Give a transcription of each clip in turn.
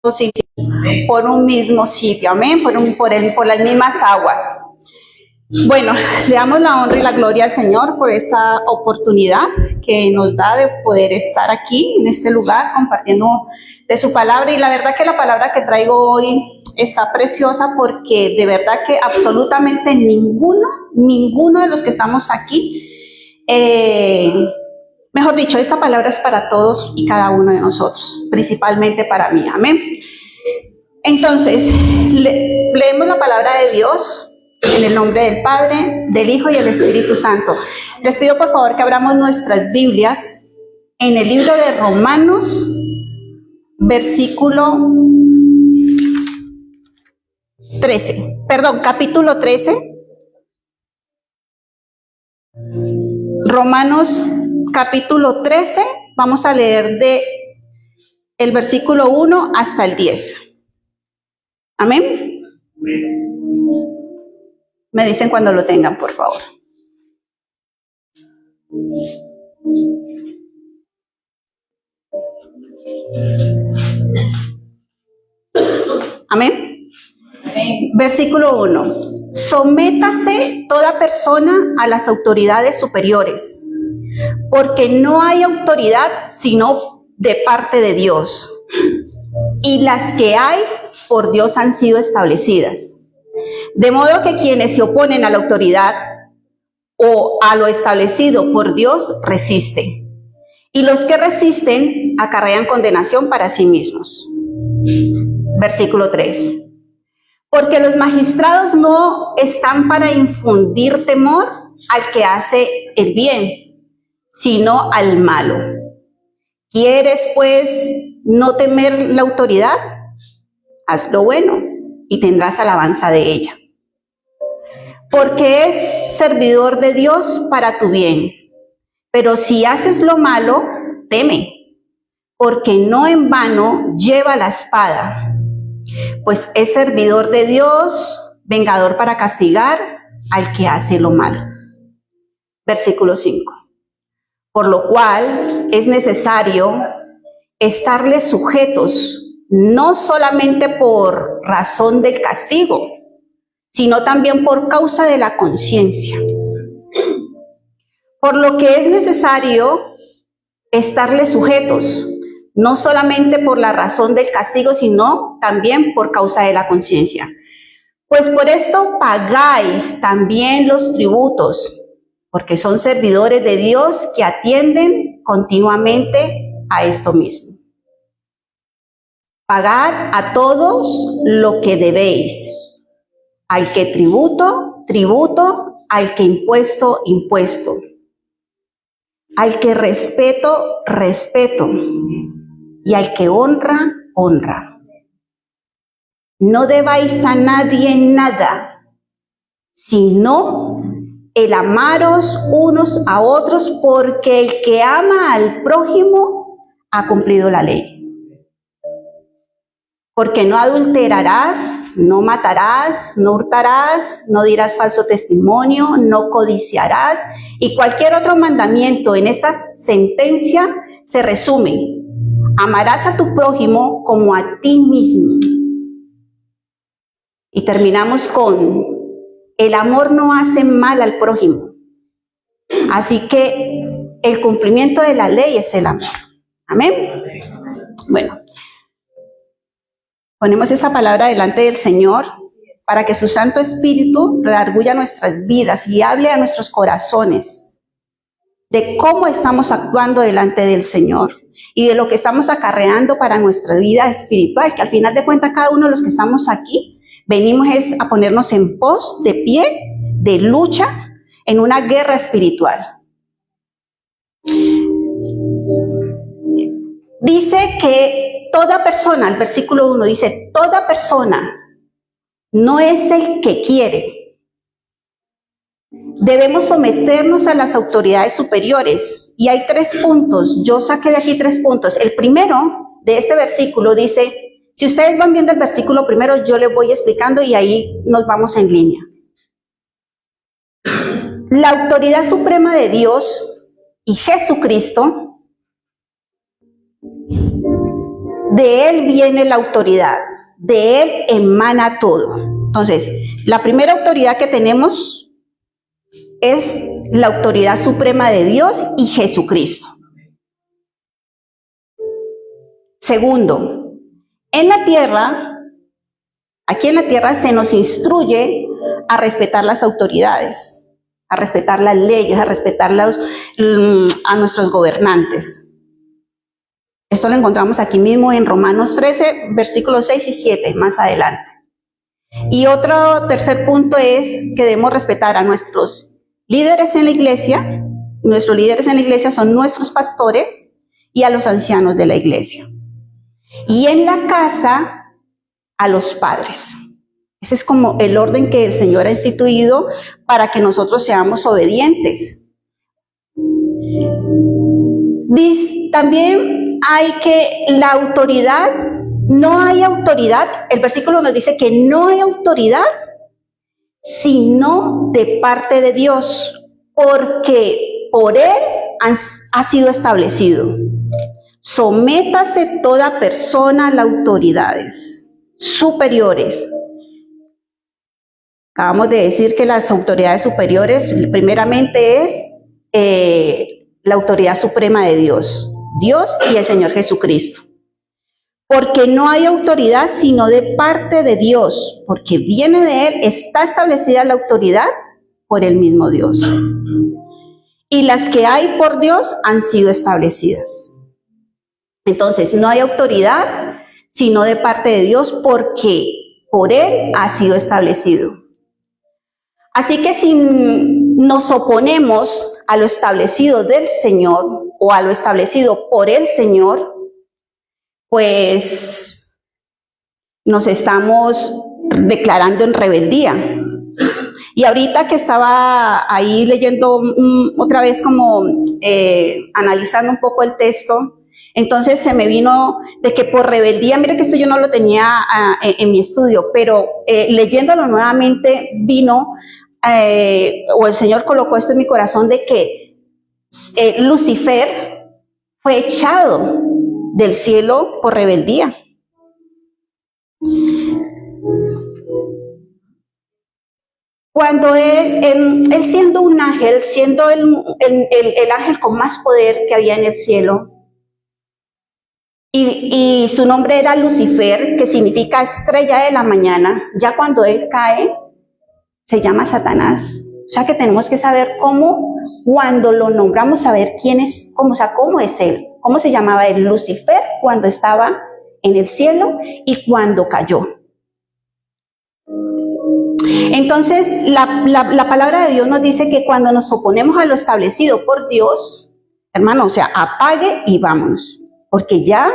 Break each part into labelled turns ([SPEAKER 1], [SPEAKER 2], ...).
[SPEAKER 1] sitio, por un mismo sitio, amén, por las mismas aguas. Bueno, le damos la honra y la gloria al Señor por esta oportunidad que nos da de poder estar aquí, en este lugar, compartiendo de su palabra. Y la verdad que la palabra que traigo hoy está preciosa porque de verdad que absolutamente ninguno de los que estamos aquí, mejor dicho, esta palabra es para todos y cada uno de nosotros, principalmente para mí, amén. Entonces, leemos la palabra de Dios en el nombre del Padre, del Hijo y del Espíritu Santo. Les pido por favor que abramos nuestras Biblias en el libro de Romanos, capítulo 13. Romanos capítulo 13, vamos a leer de el versículo 1 hasta el 10. Amén. Me dicen cuando lo tengan, por favor. Amén. Amén. Versículo 1. Sométase toda persona a las autoridades superiores, porque no hay autoridad sino de parte de Dios, y las que hay por Dios han sido establecidas. De modo que quienes se oponen a la autoridad o a lo establecido por Dios resisten, y los que resisten acarrean condenación para sí mismos. Versículo 3. Porque los magistrados no están para infundir temor al que hace el bien, sino al malo. ¿Quieres, pues, no temer la autoridad? Haz lo bueno y tendrás alabanza de ella. Porque es servidor de Dios para tu bien. Pero si haces lo malo, teme, porque no en vano lleva la espada, pues es servidor de Dios, vengador para castigar al que hace lo malo. Versículo 5. Por lo cual es necesario estarles sujetos, no solamente por razón del castigo, sino también por causa de la conciencia. Por lo que es necesario estarles sujetos, no solamente por la razón del castigo, sino también por causa de la conciencia. Pues por esto pagáis también los tributos, porque son servidores de Dios que atienden continuamente a esto mismo. Pagad a todos lo que debéis. Al que tributo, tributo, al que impuesto, impuesto. Al que respeto, respeto. Y al que honra, honra. No debáis a nadie nada, sino el amaros unos a otros, porque el que ama al prójimo ha cumplido la ley. Porque no adulterarás, no matarás, no hurtarás, no dirás falso testimonio, no codiciarás. Y cualquier otro mandamiento en esta sentencia se resume: amarás a tu prójimo como a ti mismo. Y terminamos con: el amor no hace mal al prójimo. Así que el cumplimiento de la ley es el amor. Amén. Bueno. Ponemos esta palabra delante del Señor para que su Santo Espíritu redarguya nuestras vidas y hable a nuestros corazones de cómo estamos actuando delante del Señor y de lo que estamos acarreando para nuestra vida espiritual, que al final de cuentas cada uno de los que estamos aquí venimos a ponernos en pos de pie, de lucha, en una guerra espiritual. Dice que toda persona, el versículo 1 dice, toda persona no es el que quiere. Debemos someternos a las autoridades superiores. Y hay 3 puntos. Yo saqué de aquí 3 puntos. El primero de este versículo dice, si ustedes van viendo el versículo primero, yo les voy explicando y ahí nos vamos en línea. La autoridad suprema de Dios y Jesucristo De Él viene la autoridad, de Él emana todo. Entonces, la primera autoridad que tenemos es la autoridad suprema de Dios y Jesucristo. Segundo, en la tierra, aquí en la tierra se nos instruye a respetar las autoridades, a respetar las leyes, a respetar a nuestros gobernantes. Esto lo encontramos aquí mismo en Romanos 13, versículos 6 y 7, más adelante. Y otro tercer punto es que debemos respetar a nuestros líderes en la iglesia. Nuestros líderes en la iglesia son nuestros pastores y a los ancianos de la iglesia. Y en la casa, a los padres. Ese es como el orden que el Señor ha instituido para que nosotros seamos obedientes. También hay que la autoridad, no hay autoridad, el versículo nos dice que no hay autoridad sino de parte de Dios, porque por Él ha sido establecido. Sométase toda persona a las autoridades superiores. Acabamos de decir que las autoridades superiores, primeramente es la autoridad suprema de Dios, Dios y el Señor Jesucristo. Porque no hay autoridad sino de parte de Dios, porque viene de Él, está establecida la autoridad por el mismo Dios. Y las que hay por Dios han sido establecidas. Entonces, no hay autoridad sino de parte de Dios, porque por Él ha sido establecido. Así que si nos oponemos a lo establecido del Señor o a lo establecido por el Señor, pues nos estamos declarando en rebeldía. Y ahorita que estaba ahí leyendo otra vez como analizando un poco el texto, entonces se me vino de que por rebeldía, mire que esto yo no lo tenía en mi estudio, pero leyéndolo nuevamente vino, o el Señor colocó esto en mi corazón, de que Lucifer fue echado del cielo por rebeldía. Cuando él siendo un ángel, siendo el ángel con más poder que había en el cielo, y su nombre era Lucifer, que significa estrella de la mañana, ya cuando él cae, se llama Satanás. O sea que tenemos que saber cómo, cuando lo nombramos, saber quién es, cómo es él, cómo se llamaba él, Lucifer, cuando estaba en el cielo y cuando cayó. Entonces, la palabra de Dios nos dice que cuando nos oponemos a lo establecido por Dios, hermano, o sea, apague y vámonos, porque ya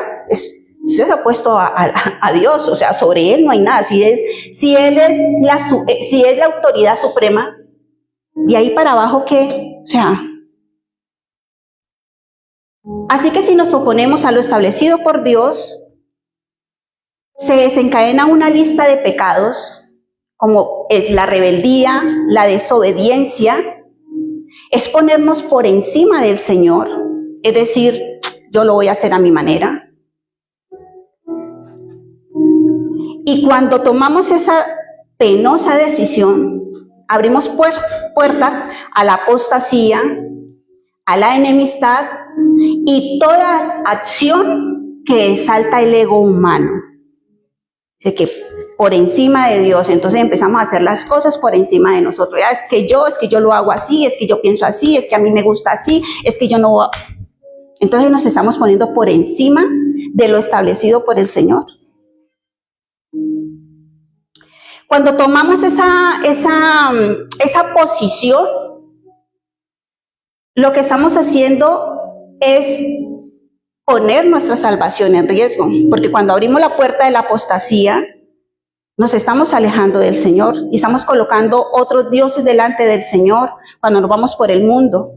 [SPEAKER 1] se ha puesto a Dios, o sea, sobre Él no hay nada. Si Él es la autoridad suprema, de ahí para abajo, ¿qué? O sea, así que si nos oponemos a lo establecido por Dios, se desencadena una lista de pecados, como es la rebeldía, la desobediencia, es ponernos por encima del Señor, es decir, yo lo voy a hacer a mi manera. Y cuando tomamos esa penosa decisión, abrimos puertas a la apostasía, a la enemistad y toda acción que exalta el ego humano. Así que por encima de Dios, entonces empezamos a hacer las cosas por encima de nosotros. Ya, es que yo lo hago así, es que yo pienso así, es que a mí me gusta así, es que yo no... Entonces nos estamos poniendo por encima de lo establecido por el Señor. Cuando tomamos esa posición, lo que estamos haciendo es poner nuestra salvación en riesgo, porque cuando abrimos la puerta de la apostasía, nos estamos alejando del Señor y estamos colocando otros dioses delante del Señor cuando nos vamos por el mundo.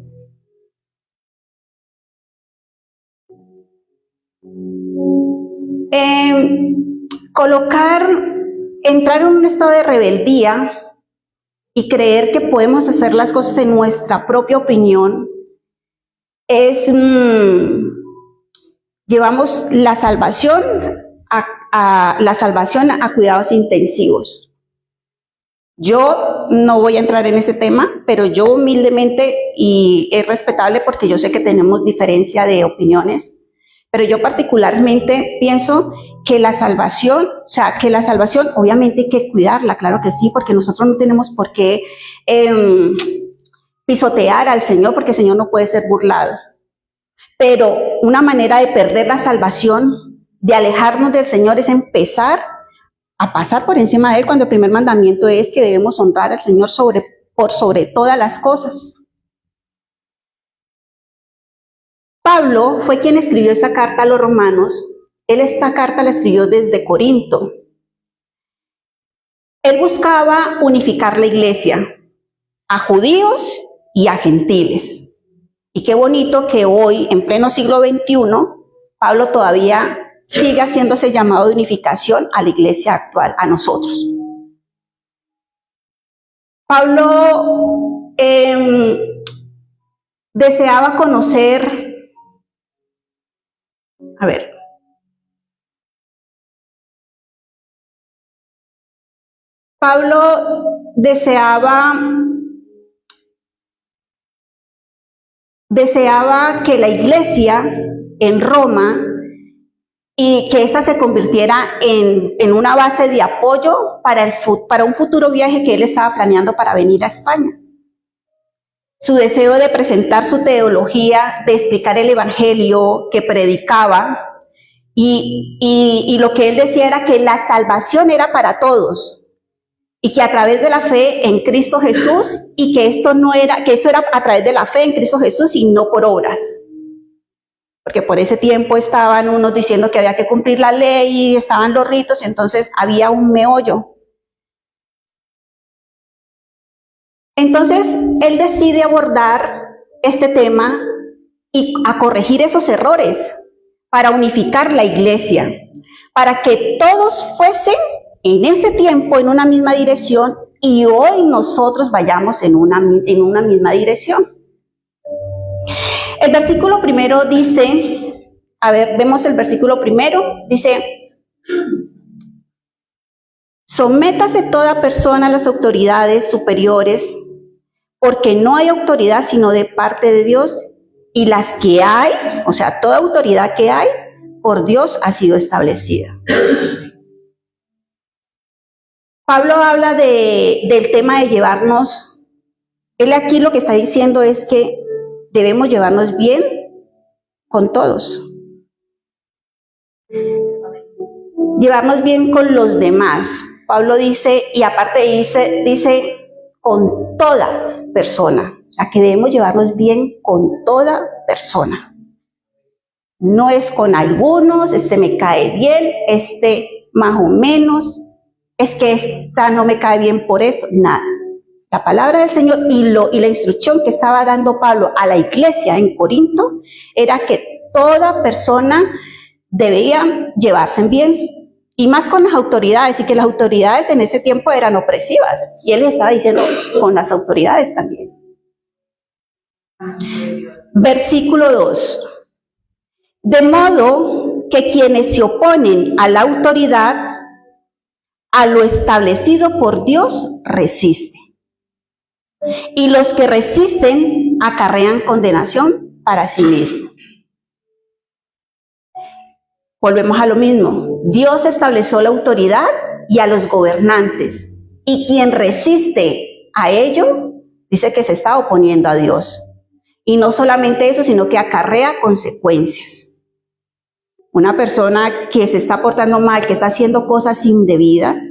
[SPEAKER 1] Entrar en un estado de rebeldía y creer que podemos hacer las cosas en nuestra propia opinión es llevamos la salvación a cuidados intensivos. Yo no voy a entrar en ese tema, pero yo humildemente, y es respetable porque yo sé que tenemos diferencia de opiniones, pero yo particularmente pienso que la salvación, obviamente hay que cuidarla, claro que sí, porque nosotros no tenemos por qué pisotear al Señor, porque el Señor no puede ser burlado. Pero una manera de perder la salvación, de alejarnos del Señor, es empezar a pasar por encima de Él, cuando el primer mandamiento es que debemos honrar al Señor por sobre todas las cosas. Pablo fue quien escribió esta carta a los romanos. Él esta carta la escribió desde Corinto. Él buscaba unificar la iglesia a judíos y a gentiles. Y qué bonito que hoy, en pleno siglo XXI, Pablo todavía sigue haciéndose llamado de unificación a la iglesia actual, a nosotros. Pablo deseaba conocer, Pablo deseaba que la iglesia en Roma y que ésta se convirtiera en una base de apoyo para un futuro viaje que él estaba planeando para venir a España. Su deseo de presentar su teología, de explicar el evangelio que predicaba, y lo que él decía era que la salvación era para todos, y que a través de la fe en Cristo Jesús, y que esto era a través de la fe en Cristo Jesús y no por obras. Porque por ese tiempo estaban unos diciendo que había que cumplir la ley, y estaban los ritos, entonces había un meollo. Entonces, él decide abordar este tema y a corregir esos errores para unificar la iglesia, para que todos fuesen en ese tiempo en una misma dirección y hoy nosotros vayamos en una misma dirección. El versículo primero dice, vemos el versículo primero, dice: sométase toda persona a las autoridades superiores, porque no hay autoridad sino de parte de Dios, y las que hay, o sea, toda autoridad que hay, por Dios ha sido establecida. Pablo habla del tema de llevarnos, él aquí lo que está diciendo es que debemos llevarnos bien con todos. Llevarnos bien con los demás. Pablo dice, y aparte dice con toda persona. O sea, que debemos llevarnos bien con toda persona. No es con algunos, me cae bien, más o menos, es que esta no me cae bien por esto, nada. La palabra del Señor y la instrucción que estaba dando Pablo a la iglesia en Corinto era que toda persona debía llevarse bien, y más con las autoridades, y que las autoridades en ese tiempo eran opresivas, y él estaba diciendo con las autoridades también. Versículo 2. De modo que quienes se oponen a la autoridad, a lo establecido por Dios, resisten. Y los que resisten acarrean condenación para sí mismos. Volvemos a lo mismo. Dios estableció la autoridad y a los gobernantes. Y quien resiste a ello, dice que se está oponiendo a Dios. Y no solamente eso, sino que acarrea consecuencias. Una persona que se está portando mal, que está haciendo cosas indebidas,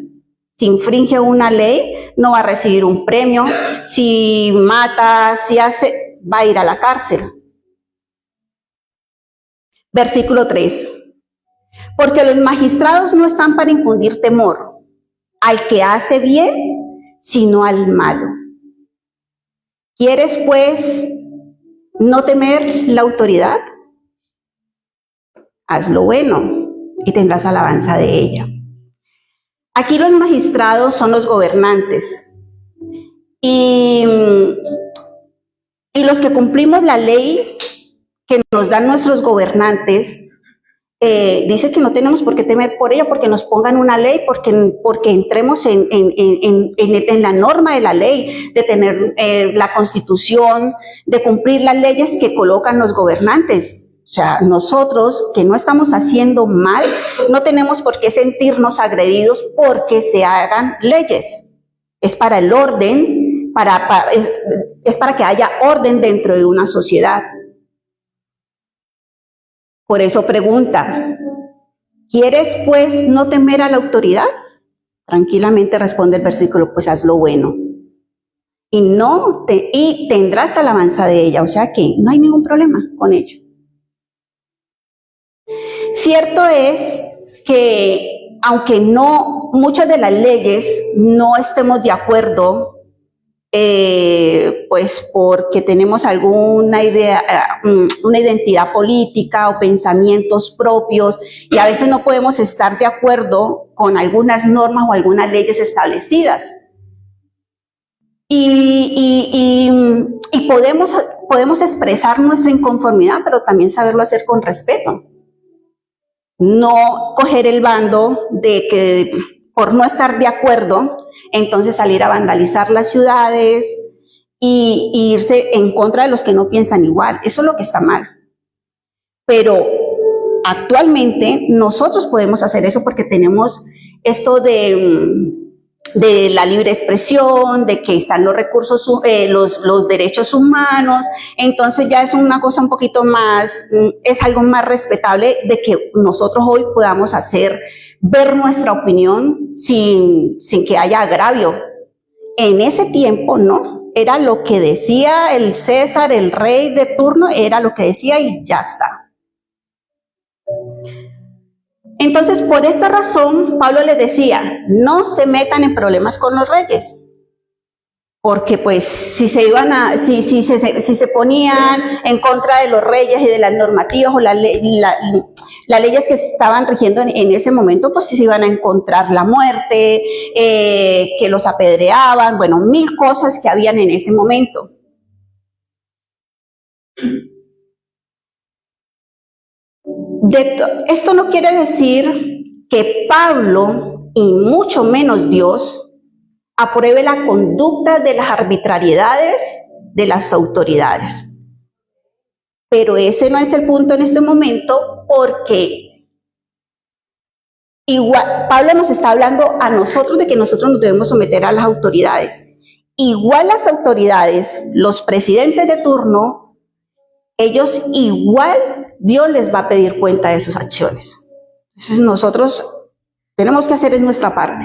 [SPEAKER 1] si infringe una ley, no va a recibir un premio. Si mata, si hace, va a ir a la cárcel. Versículo 3. Porque los magistrados no están para infundir temor al que hace bien, sino al malo. ¿Quieres, pues, no temer la autoridad? Haz lo bueno y tendrás alabanza de ella. Aquí los magistrados son los gobernantes. Y los que cumplimos la ley que nos dan nuestros gobernantes, dice que no tenemos por qué temer por ella, porque nos pongan una ley, porque entremos en la norma de la ley, de tener la Constitución, de cumplir las leyes que colocan los gobernantes. O sea, nosotros que no estamos haciendo mal, no tenemos por qué sentirnos agredidos porque se hagan leyes. Es para el orden, es para que haya orden dentro de una sociedad. Por eso pregunta, ¿quieres pues no temer a la autoridad? Tranquilamente responde el versículo, pues haz lo bueno. Y tendrás alabanza de ella, o sea que no hay ningún problema con ello. Cierto es que aunque no muchas de las leyes no estemos de acuerdo, pues porque tenemos alguna idea, una identidad política o pensamientos propios, y a veces no podemos estar de acuerdo con algunas normas o algunas leyes establecidas. Y podemos expresar nuestra inconformidad, pero también saberlo hacer con respeto. No coger el bando de que por no estar de acuerdo, entonces salir a vandalizar las ciudades y irse en contra de los que no piensan igual. Eso es lo que está mal. Pero actualmente nosotros podemos hacer eso porque tenemos esto de la libre expresión, de que están los recursos, los derechos humanos. Entonces ya es una cosa un poquito más, es algo más respetable de que nosotros hoy podamos ver nuestra opinión sin que haya agravio. En ese tiempo no, era lo que decía el César, el rey de turno, era lo que decía y ya está. Entonces, por esta razón, Pablo les decía, no se metan en problemas con los reyes, porque pues si se ponían en contra de los reyes y de las normativas o las leyes que se estaban rigiendo en ese momento, pues sí se iban a encontrar la muerte, que los apedreaban, bueno, 1000 cosas que habían en ese momento. Esto no quiere decir que Pablo, y mucho menos Dios, apruebe la conducta de las arbitrariedades de las autoridades. Pero ese no es el punto en este momento, porque igual Pablo nos está hablando a nosotros de que nosotros nos debemos someter a las autoridades. Igual las autoridades, los presidentes de turno, ellos igual Dios les va a pedir cuenta de sus acciones. Entonces nosotros tenemos que hacer en nuestra parte.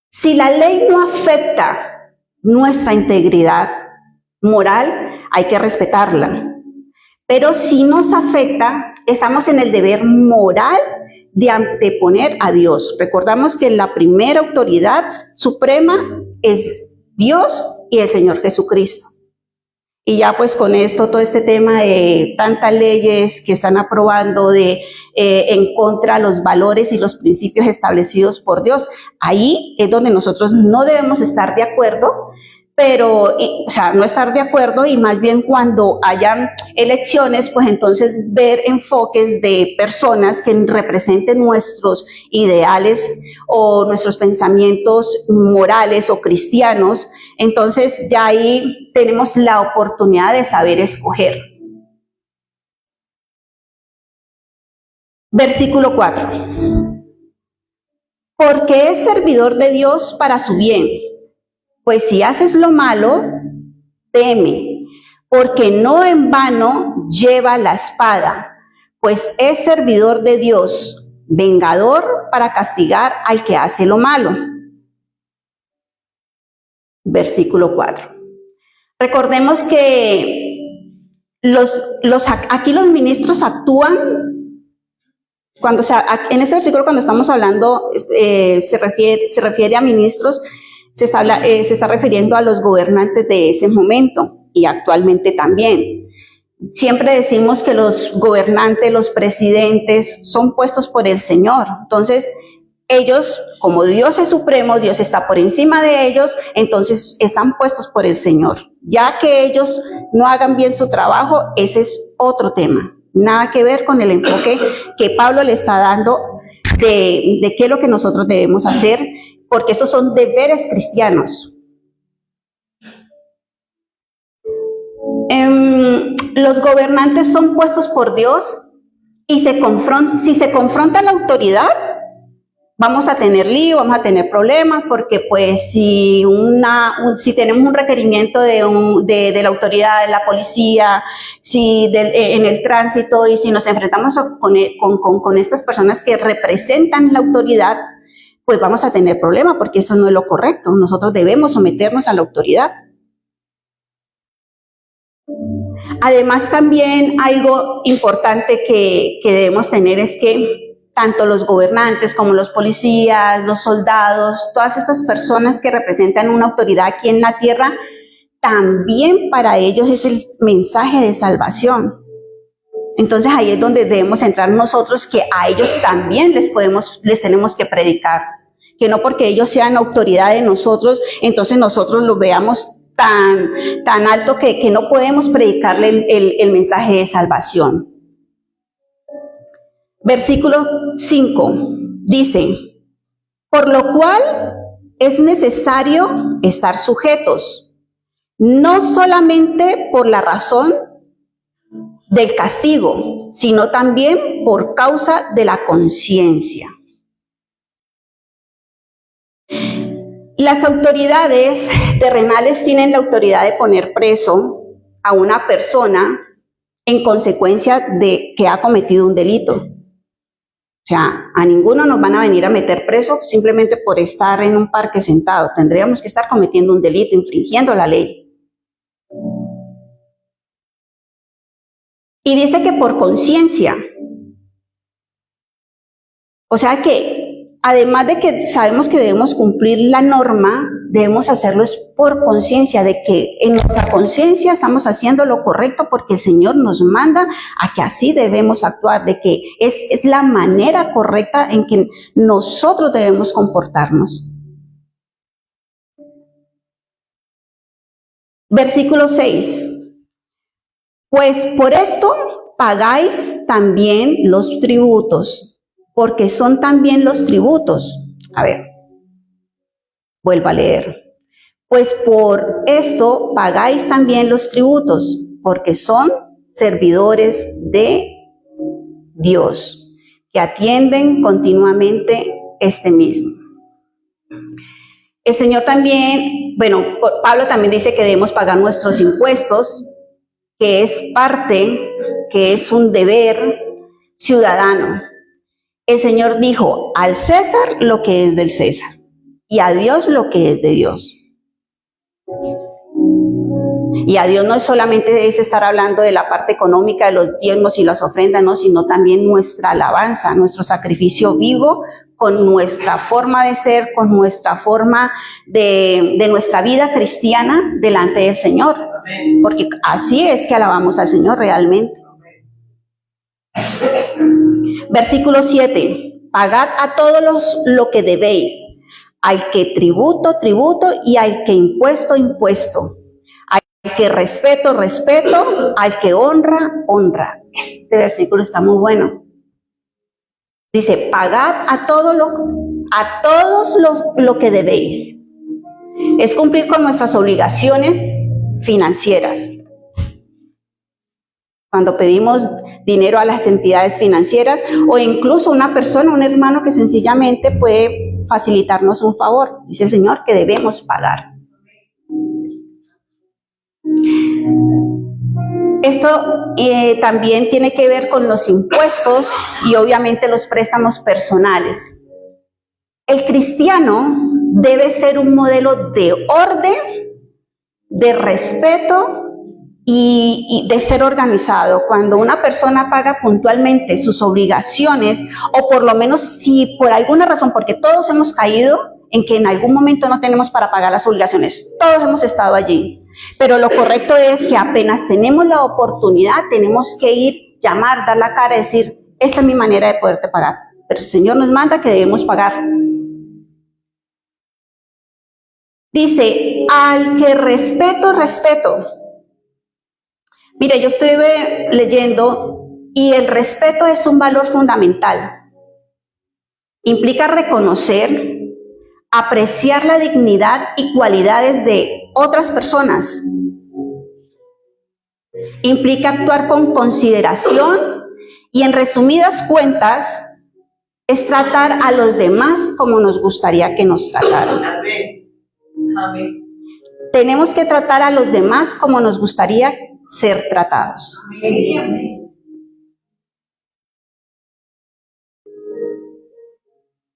[SPEAKER 1] Si la ley no afecta nuestra integridad moral, hay que respetarla. Pero si nos afecta, estamos en el deber moral de anteponer a Dios. Recordamos que la primera autoridad suprema es Dios y el Señor Jesucristo. Y ya pues con esto, todo este tema de tantas leyes que están aprobando en contra de los valores y los principios establecidos por Dios, ahí es donde nosotros no debemos estar de acuerdo, pero, o sea, no estar de acuerdo, y más bien cuando hayan elecciones, pues entonces ver enfoques de personas que representen nuestros ideales o nuestros pensamientos morales o cristianos. Entonces ya ahí tenemos la oportunidad de saber escoger. Versículo 4. Porque es servidor de Dios para su bien. Pues si haces lo malo, teme, porque no en vano lleva la espada, pues es servidor de Dios, vengador para castigar al que hace lo malo. Versículo 4. Recordemos que aquí los ministros actúan en este versículo, cuando estamos hablando, se refiere a ministros. Se está refiriendo a los gobernantes de ese momento y actualmente también. Siempre decimos que los gobernantes, los presidentes son puestos por el Señor. Entonces, Ellos, como Dios es supremo, Dios está por encima de ellos, entonces están puestos por el Señor. Ya que ellos no hagan bien su trabajo, ese es otro tema. Nada que ver con el enfoque que Pablo le está dando de qué es lo que nosotros debemos hacer, porque estos son deberes cristianos. Los gobernantes son puestos por Dios y si se confronta la autoridad, vamos a tener lío, vamos a tener problemas, porque pues si tenemos un requerimiento de la autoridad, de la policía, en el tránsito, y si nos enfrentamos con estas personas que representan la autoridad, pues vamos a tener problemas, porque eso no es lo correcto. Nosotros debemos someternos a la autoridad. Además, también algo importante que debemos tener es que tanto los gobernantes como los policías, los soldados, todas estas personas que representan una autoridad aquí en la tierra, también para ellos es el mensaje de salvación. Entonces ahí es donde debemos entrar nosotros, que a ellos también les tenemos que predicar. Que no porque ellos sean autoridad de nosotros, entonces nosotros los veamos tan alto que no podemos predicarle el mensaje de salvación. Versículo 5 dice: por lo cual es necesario estar sujetos, no solamente por la razón del castigo, sino también por causa de la conciencia. Las autoridades terrenales tienen la autoridad de poner preso a una persona en consecuencia de que ha cometido un delito. O sea, a ninguno nos van a venir a meter preso simplemente por estar en un parque sentado. Tendríamos que estar cometiendo un delito, infringiendo la ley. Y dice que por conciencia. O sea que, además de que sabemos que debemos cumplir la norma, debemos hacerlo por conciencia, de que en nuestra conciencia estamos haciendo lo correcto porque el Señor nos manda a que así debemos actuar, de que es la manera correcta en que nosotros debemos comportarnos. Versículo 6. Pues por esto pagáis también los tributos, porque son también los tributos. A ver, vuelvo a leer. Pues por esto pagáis también los tributos, porque son servidores de Dios, que atienden continuamente este mismo. El Señor también, Pablo también dice que debemos pagar nuestros impuestos, que es parte, que es un deber ciudadano. El Señor dijo: al César lo que es del César y a Dios lo que es de Dios. Y a Dios no solamente es estar hablando de la parte económica, de los diezmos y las ofrendas, no, sino también nuestra alabanza, nuestro sacrificio vivo, con nuestra forma de ser, con nuestra forma de nuestra vida cristiana delante del Señor. Porque así es que alabamos al Señor realmente. Versículo 7. Pagad a todos lo que debéis, al que tributo, tributo, y al que impuesto, impuesto, al que respeto, respeto, al que honra, honra. Este versículo está muy bueno. Dice: pagad a todos lo que debéis. Es cumplir con nuestras obligaciones financieras. Cuando pedimos dinero a las entidades financieras, o incluso una persona, un hermano que sencillamente puede facilitarnos un favor, dice el Señor que debemos pagar. Esto también tiene que ver con los impuestos y obviamente los préstamos personales. El cristiano debe ser un modelo de orden, de respeto y de ser organizado. Cuando una persona paga puntualmente sus obligaciones, o por lo menos si por alguna razón, porque todos hemos caído en que en algún momento no tenemos para pagar las obligaciones, todos hemos estado allí. Pero lo correcto es que apenas tenemos la oportunidad, tenemos que ir, llamar, dar la cara y decir: esta es mi manera de poderte pagar. pero el Señor nos manda que debemos pagar. Dice, al que respeto, respeto. Mire, yo estuve leyendo y el respeto es un valor fundamental. Implica reconocer, apreciar la dignidad y cualidades de otras personas. Implica actuar con consideración y, en resumidas cuentas, es tratar a los demás como nos gustaría que nos trataran.
[SPEAKER 2] Amén. Amén.
[SPEAKER 1] Tenemos que tratar a los demás como nos gustaría ser tratados.
[SPEAKER 2] Amén.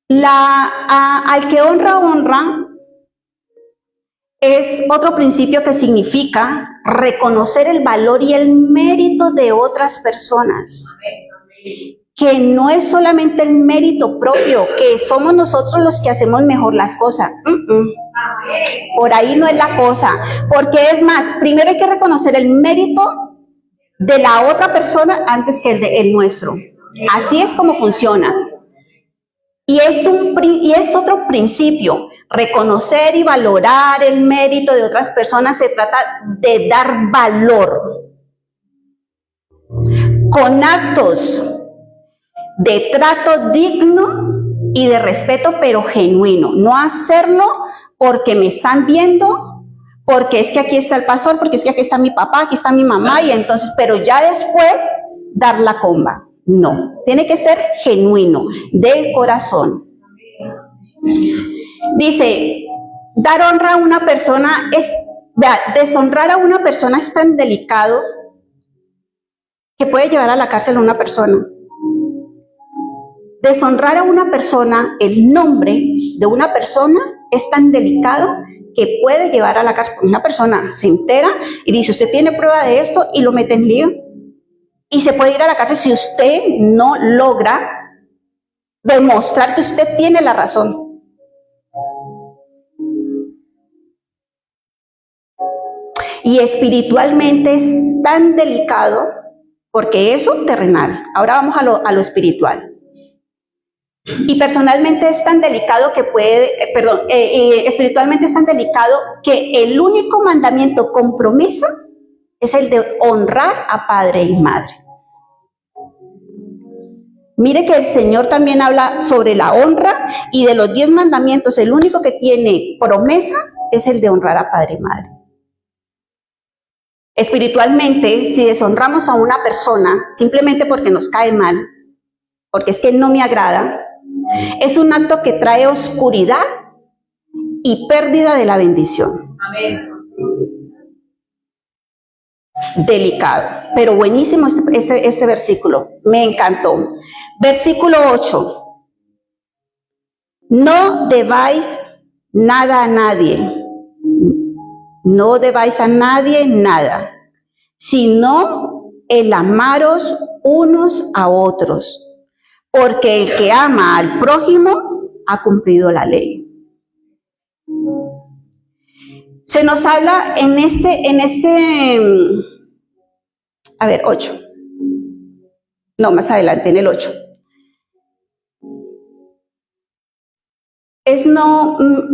[SPEAKER 1] Al que honra, honra es otro principio que significa reconocer el valor y el mérito de otras personas. Que no es solamente el mérito propio, que somos nosotros los que hacemos mejor las cosas. Por ahí no es la cosa. Porque es más, primero hay que reconocer el mérito de la otra persona antes que el nuestro. Así es como funciona. Y es otro principio. Reconocer y valorar el mérito de otras personas se trata de dar valor. Con actos de trato digno y de respeto, pero genuino. No hacerlo porque me están viendo, porque es que aquí está el pastor, porque es que aquí está mi papá, aquí está mi mamá, y entonces, pero ya después dar la comba. No, tiene que ser genuino, del corazón. Dice, dar honra a una persona deshonrar a una persona es tan delicado que puede llevar a la cárcel a una persona. Deshonrar a una persona, el nombre de una persona es tan delicado que puede llevar a la cárcel. Una persona se entera y dice, usted tiene prueba de esto, y lo mete en lío. Y se puede ir a la cárcel si usted no logra demostrar que usted tiene la razón. Y espiritualmente es tan delicado, porque eso terrenal. Ahora vamos a lo espiritual. Y personalmente es tan delicado que espiritualmente es tan delicado que el único mandamiento con promesa es el de honrar a padre y madre. Mire que el Señor también habla sobre la honra, y de los 10 mandamientos el único que tiene promesa es el de honrar a padre y madre. Espiritualmente, si deshonramos a una persona simplemente porque nos cae mal, porque es que no me agrada, es un acto que trae oscuridad y pérdida de la bendición.
[SPEAKER 2] Amén.
[SPEAKER 1] Delicado, pero buenísimo este versículo, me encantó. Versículo 8. No debáis nada a nadie. No debáis a nadie nada, sino el amaros unos a otros, porque el que ama al prójimo ha cumplido la ley. Se nos habla en este 8. No, más adelante, en el 8.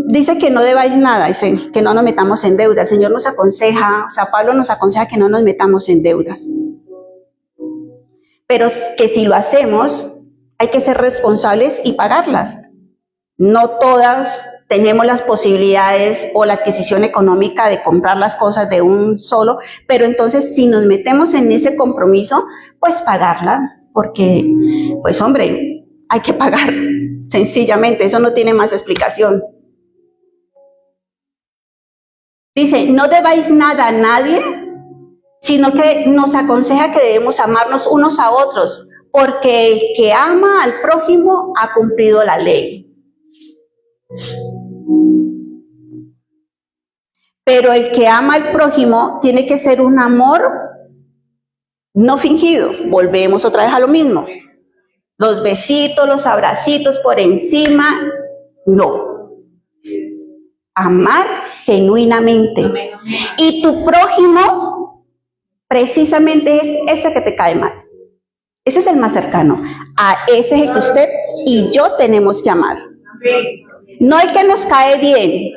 [SPEAKER 1] Dice que no debáis nada, dice que no nos metamos en deuda. El Señor nos aconseja, o sea, Pablo nos aconseja que no nos metamos en deudas. Pero que si lo hacemos, hay que ser responsables y pagarlas. No todas tenemos las posibilidades o la adquisición económica de comprar las cosas de un solo, pero entonces si nos metemos en ese compromiso, pues pagarla, porque, pues hombre, hay que pagar. Sencillamente, eso no tiene más explicación. Dice, no debáis nada a nadie, sino que nos aconseja que debemos amarnos unos a otros, porque el que ama al prójimo ha cumplido la ley. Pero el que ama al prójimo tiene que ser un amor no fingido. Volvemos otra vez a lo mismo. Los besitos, los abracitos por encima, no. Amar genuinamente. Y tu prójimo precisamente es ese que te cae mal. Ese es el más cercano. A ese es el que usted y yo tenemos que amar. No el que nos cae bien.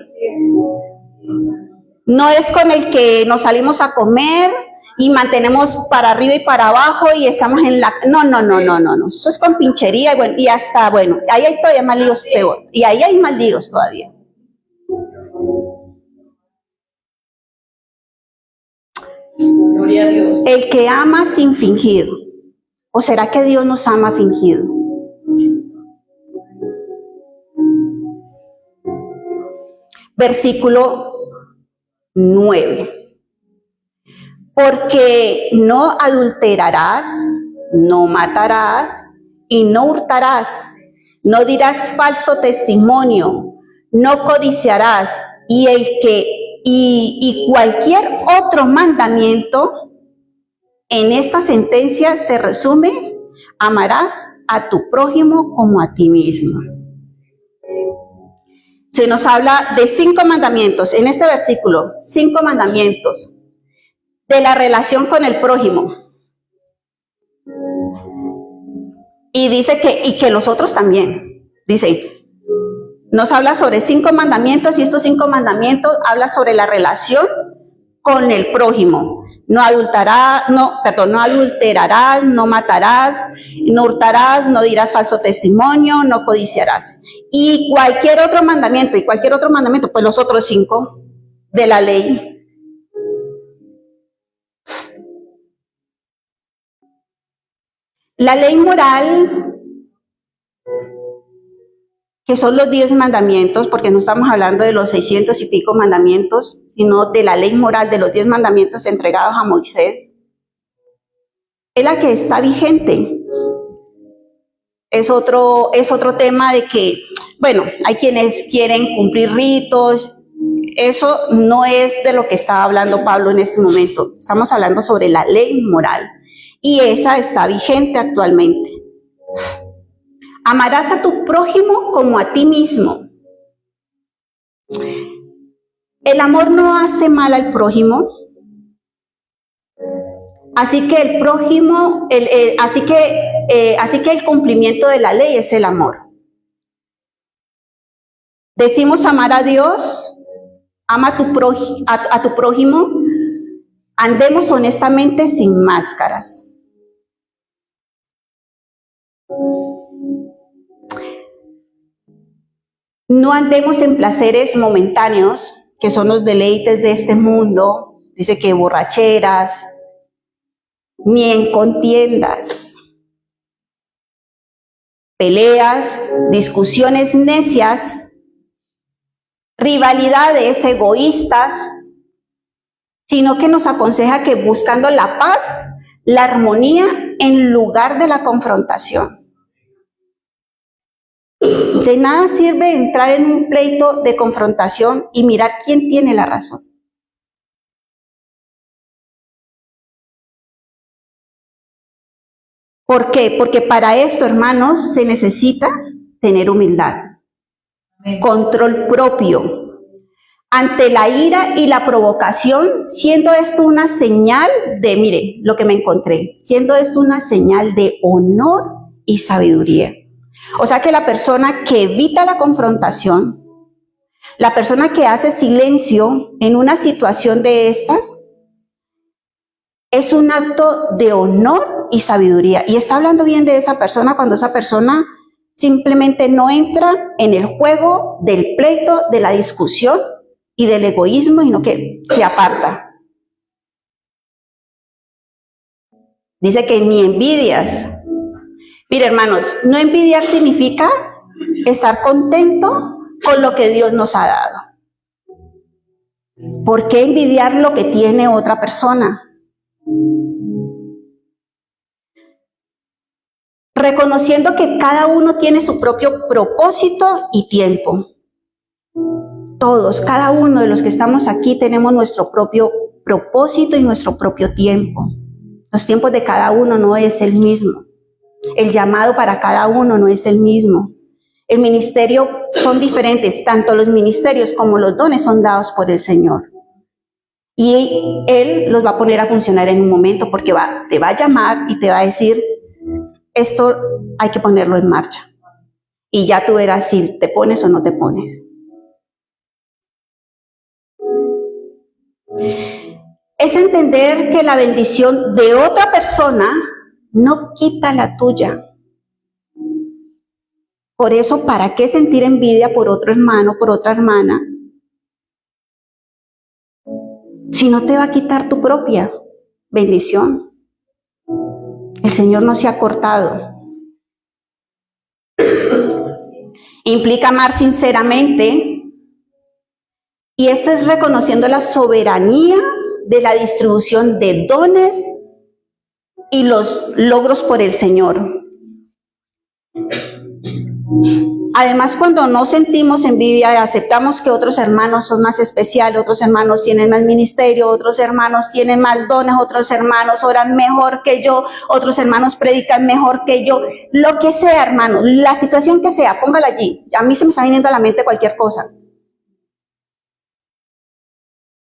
[SPEAKER 1] No es con el que nos salimos a comer y mantenemos para arriba y para abajo y estamos en la... No. Eso es con pinchería y bueno, y hasta, bueno, ahí hay todavía más líos peor. Y ahí hay más líos todavía.
[SPEAKER 2] Gloria a Dios.
[SPEAKER 1] El que ama sin fingir. ¿O será que Dios nos ama fingido? Versículo 9. Porque no adulterarás, no matarás y no hurtarás, no dirás falso testimonio, no codiciarás y cualquier otro mandamiento. En esta sentencia se resume: amarás a tu prójimo como a ti mismo. Se nos habla de 5 mandamientos en este versículo, 5 mandamientos de la relación con el prójimo. Y dice que los otros también. Dice, nos habla sobre 5 mandamientos y estos 5 mandamientos habla sobre la relación con el prójimo. No adulterarás, no matarás, no hurtarás, no dirás falso testimonio, no codiciarás. Y cualquier otro mandamiento, pues los otros 5 de la ley. La ley moral, que son los 10 mandamientos, porque no estamos hablando de los 600 y pico mandamientos, sino de la ley moral de los 10 mandamientos entregados a Moisés, es la que está vigente. Es otro tema de que, bueno, hay quienes quieren cumplir ritos. Eso no es de lo que está hablando Pablo en este momento. Estamos hablando sobre la ley moral y esa está vigente actualmente. Amarás a tu prójimo como a ti mismo. El amor no hace mal al prójimo. Así que el prójimo, así que el cumplimiento de la ley es el amor. Decimos amar a Dios, ama a tu prójimo, andemos honestamente sin máscaras. No andemos en placeres momentáneos, que son los deleites de este mundo. Dice que borracheras, ni en contiendas, peleas, discusiones necias, rivalidades egoístas, sino que nos aconseja que buscando la paz, la armonía en lugar de la confrontación. De nada sirve entrar en un pleito de confrontación y mirar quién tiene la razón. ¿Por qué? Porque para esto, hermanos, se necesita tener humildad, control propio, ante la ira y la provocación, siendo esto una señal de, mire, lo que me encontré, siendo esto una señal de honor y sabiduría. O sea que la persona que evita la confrontación, la persona que hace silencio en una situación de estas, es un acto de honor y sabiduría. Y está hablando bien de esa persona cuando esa persona simplemente no entra en el juego del pleito, de la discusión y del egoísmo, sino que se aparta. Dice que ni envidias. Mire, hermanos, no envidiar significa estar contento con lo que Dios nos ha dado. ¿Por qué envidiar lo que tiene otra persona? Reconociendo que cada uno tiene su propio propósito y tiempo. Todos, cada uno de los que estamos aquí tenemos nuestro propio propósito y nuestro propio tiempo. Los tiempos de cada uno no es el mismo. El llamado para cada uno no es el mismo. El ministerio son diferentes, tanto los ministerios como los dones son dados por el Señor. Y Él los va a poner a funcionar en un momento porque te va a llamar y te va a decir, esto hay que ponerlo en marcha. Y ya tú verás si te pones o no te pones. Es entender que la bendición de otra persona no quita la tuya. Por eso, ¿para qué sentir envidia por otro hermano, por otra hermana? Si no te va a quitar tu propia bendición. El Señor no se ha cortado. Implica amar sinceramente. Y esto es reconociendo la soberanía de la distribución de dones y los logros por el Señor. Además, cuando no sentimos envidia y aceptamos que otros hermanos son más especiales, otros hermanos tienen más ministerio, otros hermanos tienen más dones, otros hermanos oran mejor que yo, otros hermanos predican mejor que yo, lo que sea, hermano, la situación que sea, póngala allí. A mí se me está viniendo a la mente cualquier cosa.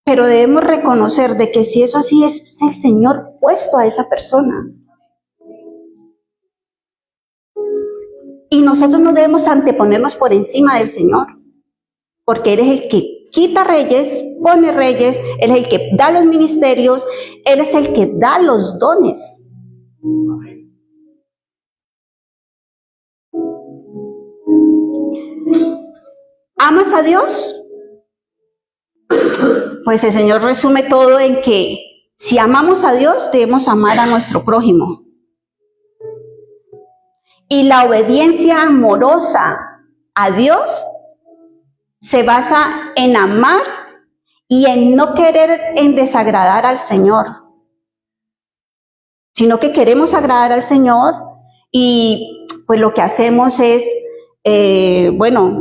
[SPEAKER 1] Pero debemos reconocer de que si eso así es el Señor puesto a esa persona. Y nosotros no debemos anteponernos por encima del Señor, porque Él es el que quita reyes, pone reyes, Él es el que da los ministerios, Él es el que da los dones. ¿Amas a Dios? Pues el Señor resume todo en que si amamos a Dios, debemos amar a nuestro prójimo. Y la obediencia amorosa a Dios se basa en amar y en no querer en desagradar al Señor, sino que queremos agradar al Señor y pues lo que hacemos es,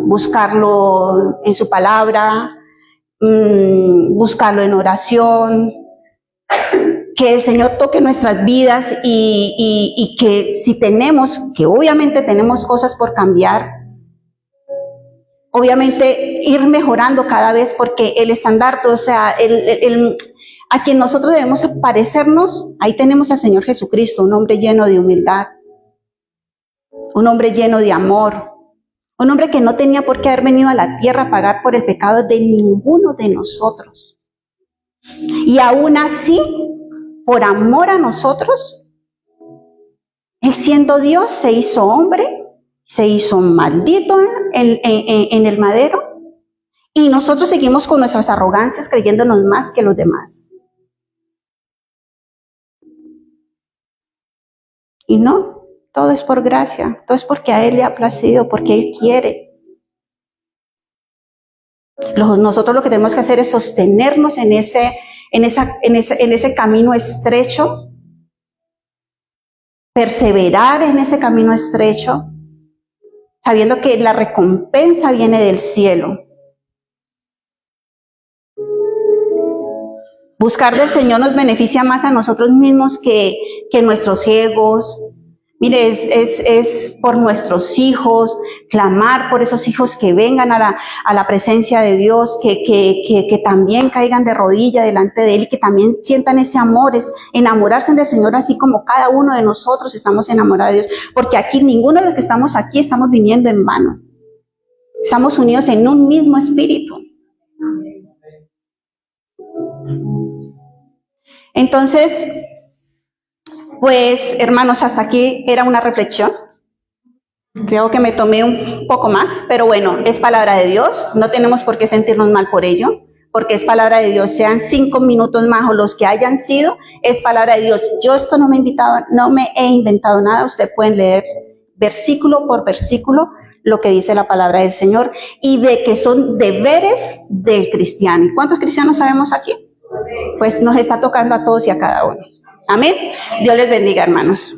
[SPEAKER 1] buscarlo en su palabra, buscarlo en oración, que el Señor toque nuestras vidas y que si tenemos, que obviamente tenemos cosas por cambiar, obviamente ir mejorando cada vez, porque el estandarte, o sea, a quien nosotros debemos parecernos, ahí tenemos al Señor Jesucristo, un hombre lleno de humildad, un hombre lleno de amor, un hombre que no tenía por qué haber venido a la tierra a pagar por el pecado de ninguno de nosotros. Y aún así, por amor a nosotros, Él siendo Dios se hizo hombre, se hizo maldito en el madero, y nosotros seguimos con nuestras arrogancias creyéndonos más que los demás. Y no, todo es por gracia, todo es porque a Él le ha placido, porque Él quiere. Nosotros lo que tenemos que hacer es sostenernos en ese camino estrecho, perseverar en ese camino estrecho, sabiendo que la recompensa viene del cielo. Buscar del Señor nos beneficia más a nosotros mismos que nuestros egos. Mire, es por nuestros hijos, clamar por esos hijos que vengan a la presencia de Dios, que también caigan de rodilla delante de Él y que también sientan ese amor, es enamorarse del Señor así como cada uno de nosotros estamos enamorados de Dios, porque aquí ninguno de los que estamos aquí estamos viniendo en vano. Estamos unidos en un mismo espíritu. Entonces, pues, hermanos, hasta aquí era una reflexión. Creo que me tomé un poco más, pero bueno, es palabra de Dios. No tenemos por qué sentirnos mal por ello, porque es palabra de Dios. Sean 5 minutos más o los que hayan sido, es palabra de Dios. Yo esto no me he inventado nada. Ustedes pueden leer versículo por versículo lo que dice la palabra del Señor y de que son deberes del cristiano. ¿Y cuántos cristianos sabemos aquí? Pues nos está tocando a todos y a cada uno. Amén. Dios les bendiga, hermanos.